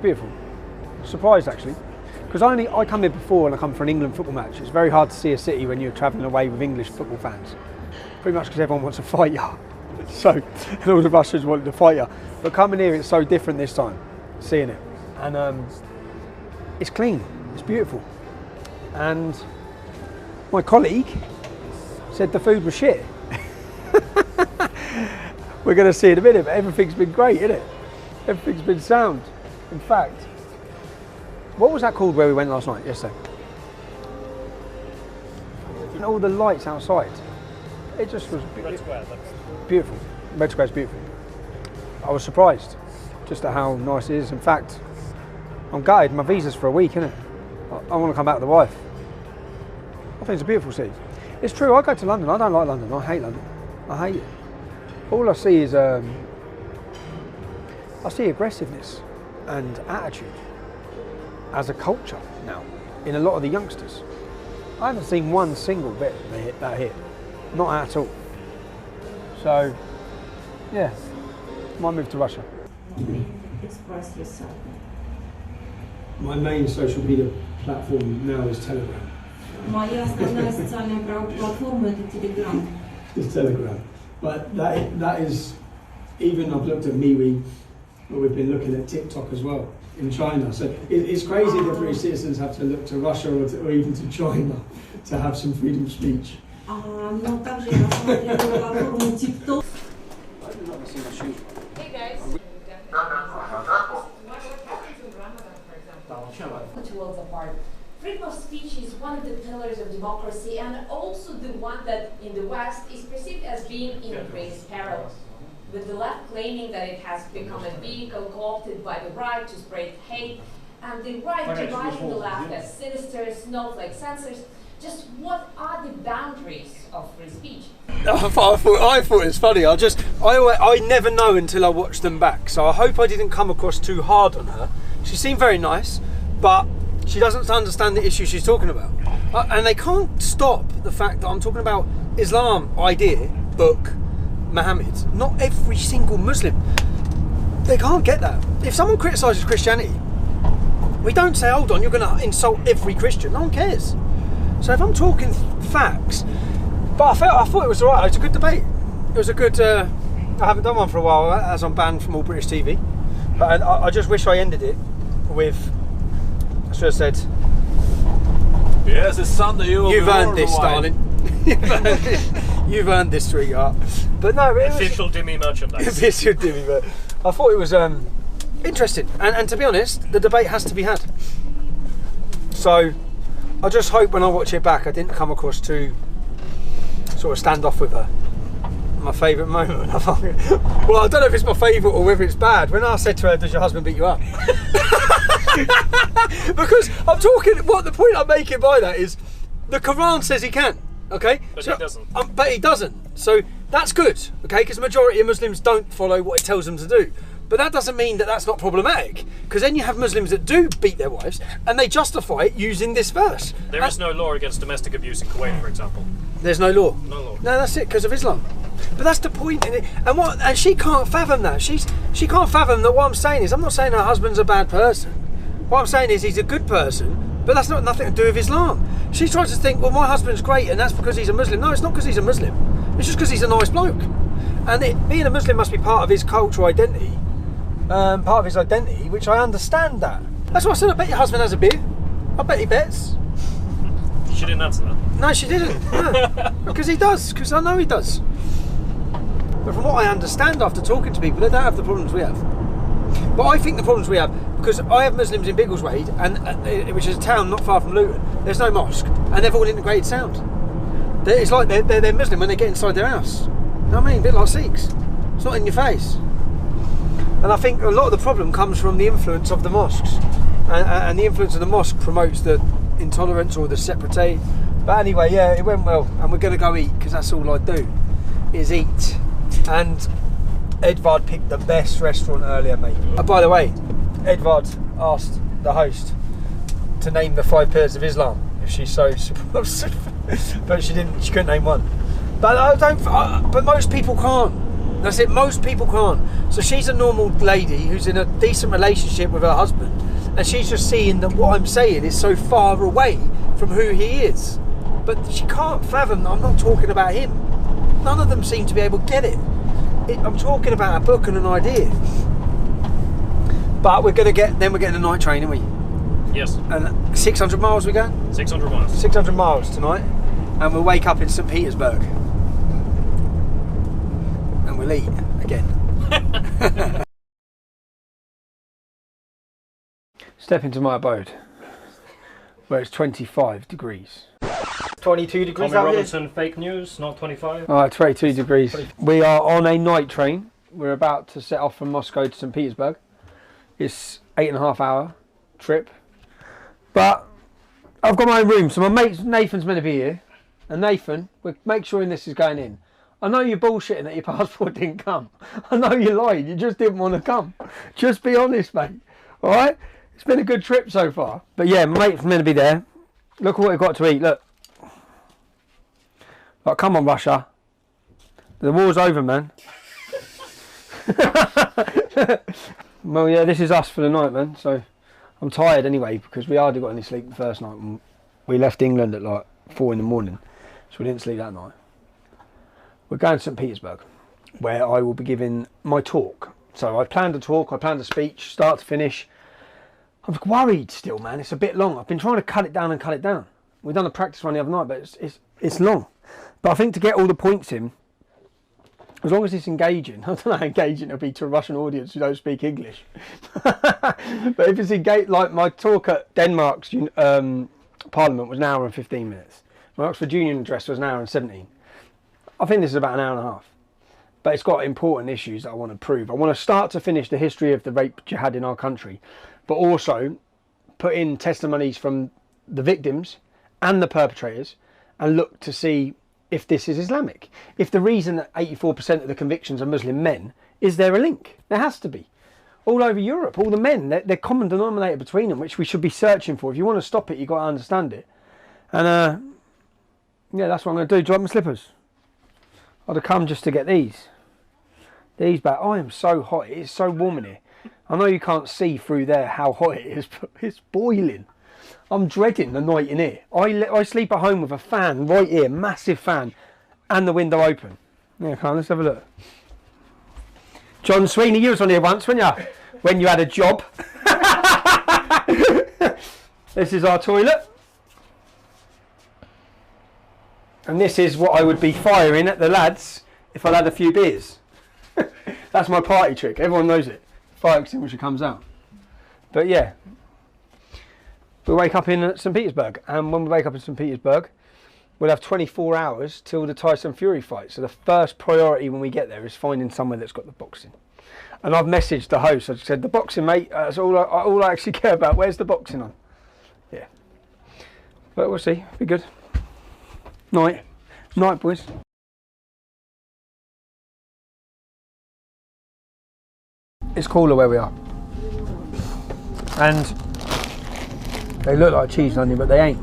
beautiful. Surprised actually, because I come here before and I come for an England football match. It's very hard to see a city when you're travelling away with English football fans. Pretty much because everyone wants to fight you. So, and all the Russians wanted to fight you. But coming here, it's so different this time, seeing it. And it's clean, it's beautiful. And my colleague said the food was shit. We're going to see in a minute, but everything's been great, isn't it? Everything's been sound. In fact, what was that called where we went last night, yesterday? And all the lights outside. It just was beautiful. Red Square's beautiful. I was surprised just at how nice it is. In fact, I'm gutted. My visa's for a week, isn't it? I want to come back with the wife. I think it's a beautiful city. It's true, I go to London. I don't like London. I hate London. I hate it. All I see is I see aggressiveness and attitude as a culture now in a lot of the youngsters. I haven't seen one single bit that hit. Not at all. So, yeah, might move to Russia. Express yourself. My main social media platform now is Telegram. Моя основная социальная платформа это Telegram. It's Telegram. But that is, even I've looked at MeWe, but we've been looking at TikTok as well in China. So it's crazy that British citizens have to look to Russia or even to China to have some freedom of speech. Но также я рассматриваю платформу TikTok. Hey guys. Worlds apart. Freedom of speech is one of the pillars of democracy and also the one that in the West is perceived as being in greatest peril. With the left claiming that it has become a vehicle co-opted by the right to spread hate, and the right deriding the left as sinister, snowflake censors. Just what are the boundaries of free speech? I thought it was funny. I never know until I watch them back. So I hope I didn't come across too hard on her. She seemed very nice, but she doesn't understand the issue she's talking about. And they can't stop the fact that I'm talking about Islam, idea, book, Muhammad. Not every single Muslim. They can't get that. If someone criticises Christianity, we don't say, hold on, you're going to insult every Christian. No one cares. So if I'm talking facts, but I thought it was alright. It was a good debate. It was a good. I haven't done one for a while, as I'm banned from all British TV. But I just wish I ended it with. I should have said. Yes, it's Sunday. You've earned this, darling. You've earned this, sweetheart. But no, it official Dimmy merchandise. Official Dimmy merchandise. I thought it was interesting, and to be honest, the debate has to be had. So. I just hope when I watch it back I didn't come across too sort of standoff with her. My favourite moment. Well, I don't know if it's my favourite or whether it's bad. When I said to her, does your husband beat you up? Because I'm talking, what the point I'm making by that is the Quran says he can, okay? But he doesn't. But he doesn't. So that's good, okay? Because the majority of Muslims don't follow what it tells them to do. But that doesn't mean that that's not problematic, because then you have Muslims that do beat their wives and they justify it using this verse. There is no law against domestic abuse in Kuwait, for example. There's no law? No law. No, that's it, because of Islam. But that's the point in it. And she can't fathom that. She can't fathom that what I'm saying is, I'm not saying her husband's a bad person. What I'm saying is he's a good person, but that's not nothing to do with Islam. She tries to think, well, my husband's great and that's because he's a Muslim. No, it's not because he's a Muslim. It's just because he's a nice bloke. And being a Muslim must be part of his cultural identity. Part of his identity, which I understand that. That's why I said, I bet your husband has a beer. I bet he bets. She didn't answer that. No, she didn't. No. Because he does, because I know he does. But from what I understand after talking to people, they don't have the problems we have. But I think the problems we have, because I have Muslims in Biggleswade, which is a town not far from Luton, there's no mosque, and they've all integrated sound. It's like they're Muslim when they get inside their house. You know what I mean? A bit like Sikhs. It's not in your face. And I think a lot of the problem comes from the influence of the mosques. And the influence of the mosque promotes the intolerance or the separate. But anyway, yeah, it went well. And we're going to go eat, because that's all I do, is eat. And Edvard picked the best restaurant earlier, mate. By the way, Edvard asked the host to name the 5 pillars of Islam, if she's so but she couldn't name one. But but most people can't. That's it. Most people can't. So she's a normal lady who's in a decent relationship with her husband, and she's just seeing that what I'm saying is so far away from who he is. But she can't fathom that I'm not talking about him. None of them seem to be able to get it. I'm talking about a book and an idea. But we're getting a night train, aren't we? Yes. And 600 miles we go? 600 miles. 600 miles tonight. And we'll wake up in St. Petersburg. And we'll eat again. Step into my abode, where it's 25 degrees. 22 degrees Tommy out Robinson, fake news, not 25. Oh, 22 degrees. We are on a night train. We're about to set off from Moscow to St. Petersburg. It's 8.5 hour trip. But I've got my own room, so my mate Nathan's meant to be here. And Nathan, we'll make sure this is going in. I know you're bullshitting that your passport didn't come. I know you're lying, you just didn't want to come. Just be honest, mate. Alright? It's been a good trip so far. But yeah, my mate's meant to be there. Look at what we've got to eat, look. Like, come on, Russia. The war's over, man. Well, yeah, this is us for the night, man. So, I'm tired anyway, because we hardly got any sleep the first night. We left England at like 4 in the morning, so we didn't sleep that night. We're going to St. Petersburg, where I will be giving my talk. So, I planned a talk, I planned a speech, start to finish. I'm worried still, man. It's a bit long. I've been trying to cut it down and cut it down. We've done a practice run the other night, but it's long. But I think to get all the points in, as long as it's engaging, I don't know how engaging it'll be to a Russian audience who don't speak English. But if it's engaging, like my talk at Denmark's Parliament was an hour and 15 minutes. My Oxford Union address was an hour and 17. I think this is about an hour and a half. But it's got important issues that I want to prove. I want to start to finish the history of the rape jihad in our country, but also put in testimonies from the victims and the perpetrators and look to see if this is Islamic. If the reason that 84% of the convictions are Muslim men, is there a link? There has to be. All over Europe, all the men, they're common denominator between them, which we should be searching for. If you want to stop it, you've got to understand it. And yeah, that's what I'm going to do. Do you like my slippers? I'd have come just to get these. These back. I am so hot. It is so warm in here. I know you can't see through there how hot it is, but it's boiling. I'm dreading the night in here. I sleep at home with a fan right here, massive fan, and the window open. Yeah, come on, let's have a look. John Sweeney, you was on here once, weren't you? When you had a job. This is our toilet. And this is what I would be firing at the lads if I had a few beers. That's my party trick, everyone knows it. Fire extinguisher comes out. But yeah. We'll wake up in St. Petersburg, and when we wake up in St. Petersburg, we'll have 24 hours till the Tyson Fury fight. So the first priority when we get there is finding somewhere that's got the boxing. And I've messaged the host. I said, the boxing, mate, that's all I actually care about. Where's the boxing on? Yeah. But we'll see. Be good. Night. Night, boys. It's cooler where we are. And they look like cheese and onion, but they ain't.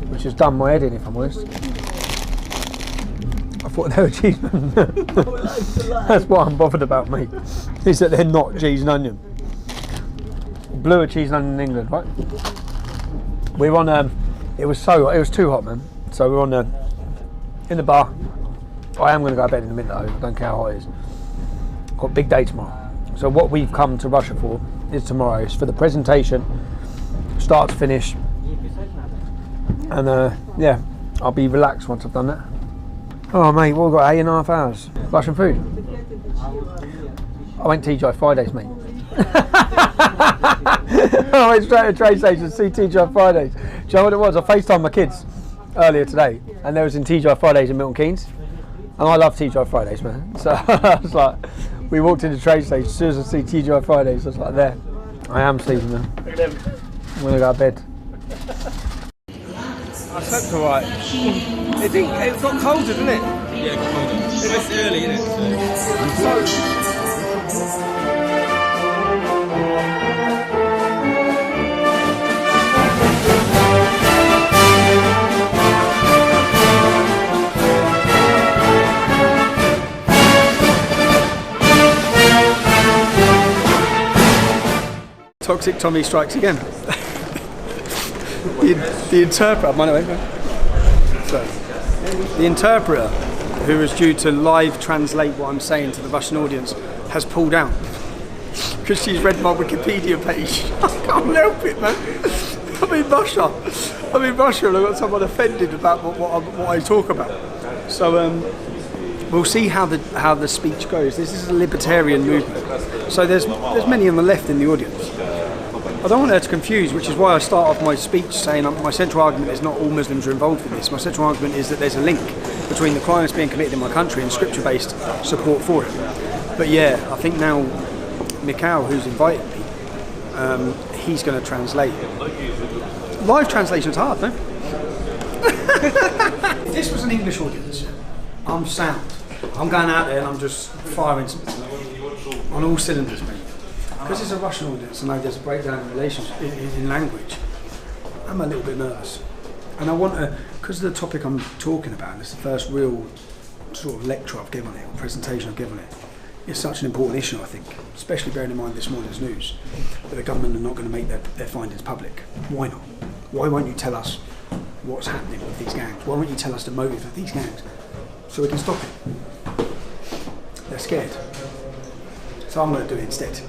Which has done my head in, if I'm honest. I thought they were cheese and onion. That's what I'm bothered about, mate. Is that they're not cheese and onion. Blue are cheese and onion in England, right? We're on, it was too hot, man. So we're on in the bar. I am going to go to bed in a minute though, I don't care how hot it is. Got a big day tomorrow. So what we've come to Russia for is tomorrow. It's for the presentation, start to finish. And yeah, I'll be relaxed once I've done that. Oh mate, what have we got, 8.5 hours? Russian food. I went TGI Fridays, mate. I went straight to the train station to see TGI Fridays. Do you know what it was? I FaceTimed my kids earlier today, and they was in TGI Fridays in Milton Keynes. And I love TGI Fridays, man. So I was like, we walked into the train station, as soon as I see TGI Fridays, I was like, there. I am sleeping, man. Look at him. I'm going to go to bed. I slept alright. It got colder, didn't it? Yeah, it got colder. It's early, isn't it? So. Baltic Tommy strikes again. the interpreter, the interpreter, who was due to live translate what I'm saying to the Russian audience, has pulled out because she's read my Wikipedia page. I can't help it, man. I'm in Russia and I've got someone offended about what I talk about. So we'll see how the speech goes. This is a libertarian movement, so there's many on the left in the audience. I don't want her to confuse, which is why I start off my speech saying my central argument is not all Muslims are involved in this. My central argument is that there's a link between the crimes being committed in my country and scripture-based support for it. But yeah, I think now Mikhail, who's invited me, he's going to translate. Live translation's hard, no? If this was an English audience, I'm sound. I'm going out there and I'm just firing on all cylinders, mate. Because it's a Russian audience and I know there's a breakdown in relationship in language, I'm a little bit nervous. And I want to, because of the topic I'm talking about, and it's the first real sort of lecture I've given it, or presentation I've given it, it's such an important issue, I think, especially bearing in mind this morning's news, that the government are not going to make their findings public. Why not? Why won't you tell us what's happening with these gangs? Why won't you tell us the motive of these gangs so we can stop it? They're scared. So I'm going to do it instead.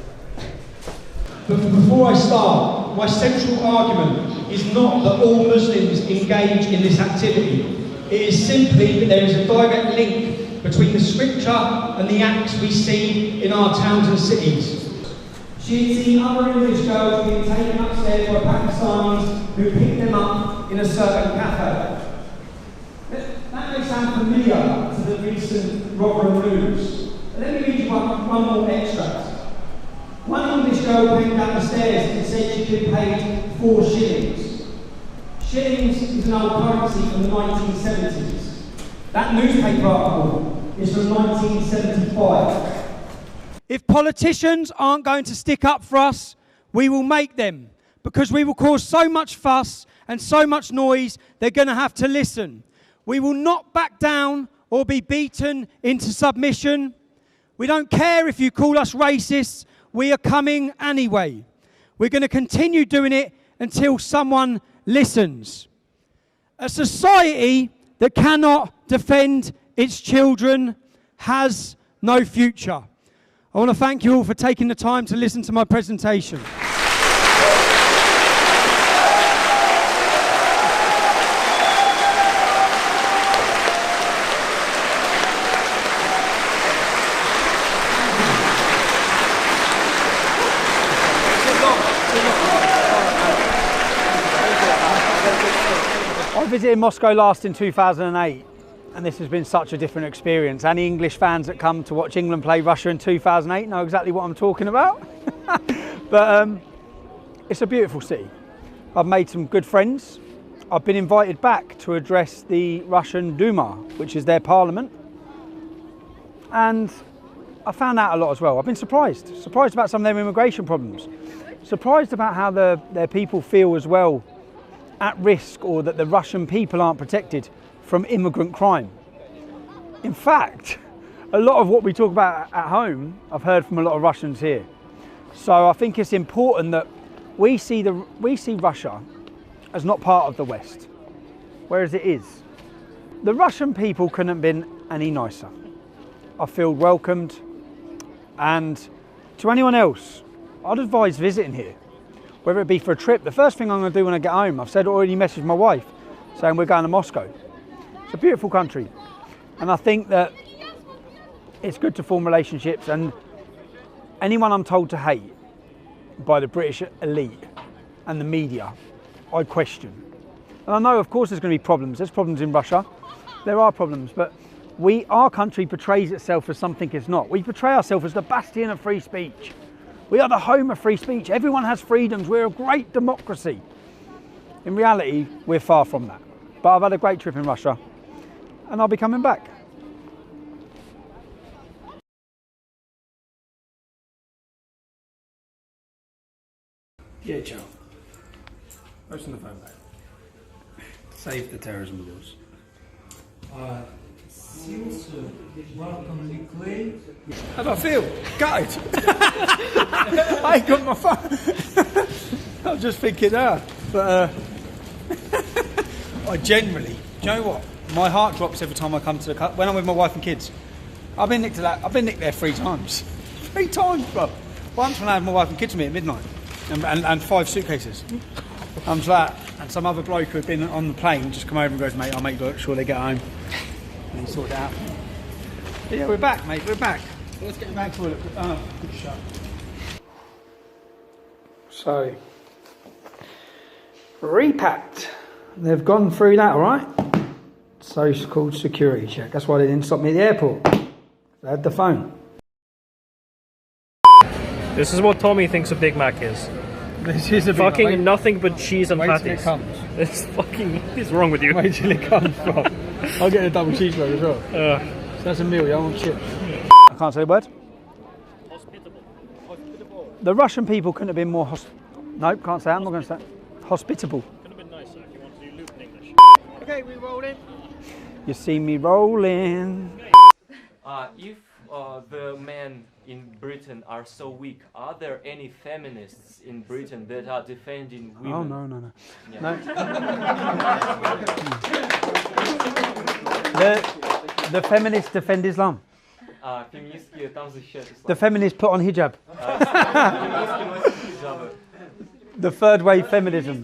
But before I start, my central argument is not that all Muslims engage in this activity. It is simply that there is a direct link between the scripture and the acts we see in our towns and cities. She had seen other English girls being taken upstairs by Pakistanis who picked them up in a certain cafe. That may sound familiar to the recent Rotherham news. Let me read you one more extract. One English girl came down the stairs and said she'd been paid 4 shillings. Shillings is an old currency from the 1970s. That newspaper article is from 1975. If politicians aren't going to stick up for us, we will make them, because we will cause so much fuss and so much noise, they're going to have to listen. We will not back down or be beaten into submission. We don't care if you call us racists. We are coming anyway. We're going to continue doing it until someone listens. A society that cannot defend its children has no future. I want to thank you all for taking the time to listen to my presentation. I visited Moscow last in 2008, and this has been such a different experience. Any English fans that come to watch England play Russia in 2008 know exactly what I'm talking about. But it's a beautiful city. I've made some good friends. I've been invited back to address the Russian Duma, which is their parliament. And I found out a lot as well. I've been surprised about some of their immigration problems. Surprised about how their people feel as well at risk, or that the Russian people aren't protected from immigrant crime. In fact, a lot of what we talk about at home, I've heard from a lot of Russians here. So I think it's important that we see Russia as not part of the West, whereas it is. The Russian people couldn't have been any nicer. I feel welcomed, and to anyone else, I'd advise visiting here, whether it be for a trip. The first thing I'm going to do when I get home, I've already messaged my wife saying we're going to Moscow. It's a beautiful country, and I think that it's good to form relationships, and anyone I'm told to hate by the British elite and the media, I question. And I know, of course, there's going to be problems. There's problems in Russia. There are problems, but our country portrays itself as something it's not. We portray ourselves as the bastion of free speech. We are the home of free speech. Everyone has freedoms. We're a great democracy. In reality, we're far from that. But I've had a great trip in Russia, and I'll be coming back. Yeah, Joe. What's on the phone back? Save the terrorism laws. How do I feel? Gutted. I ain't got my phone. I'm just thinking that. But I generally, do you know what? My heart drops every time I come to the cut when I'm with my wife and kids. I've been nicked there 3 times. 3 times, bro. Once when I had my wife and kids with me at midnight, and 5 suitcases. I'm just like, and some other bloke who had been on the plane just come over and goes, mate, I'll make sure they get home. And he sorted it out. But yeah, we're back, mate. We're back. Let's get back to it. Oh, good shot. So, repacked. They've gone through that, all right? So-called security check. That's why they didn't stop me at the airport. They had the phone. This is what Tommy thinks a Big Mac is. This is a Fucking Big Mac. nothing but cheese and Wait till patties. it comes. It's fucking... What is wrong with you? Wait till it comes, bro. I'll get a double cheeseburger as well. So that's a meal, yeah, I want chips. I can't say a word. Hospitable. The Russian people couldn't have been more nope, can't say. I'm not going to say. Hospitable. Could have been nicer if you want to do loop in English. Okay, we rolling. You see me rolling. If the men in Britain are so weak, are there any feminists in Britain that are defending women? Oh, no. Yeah. No. The feminists defend Islam. Феминистки там защищают ислам. The feminists put on hijab. Феминистки носят хиджабы. The third wave feminism.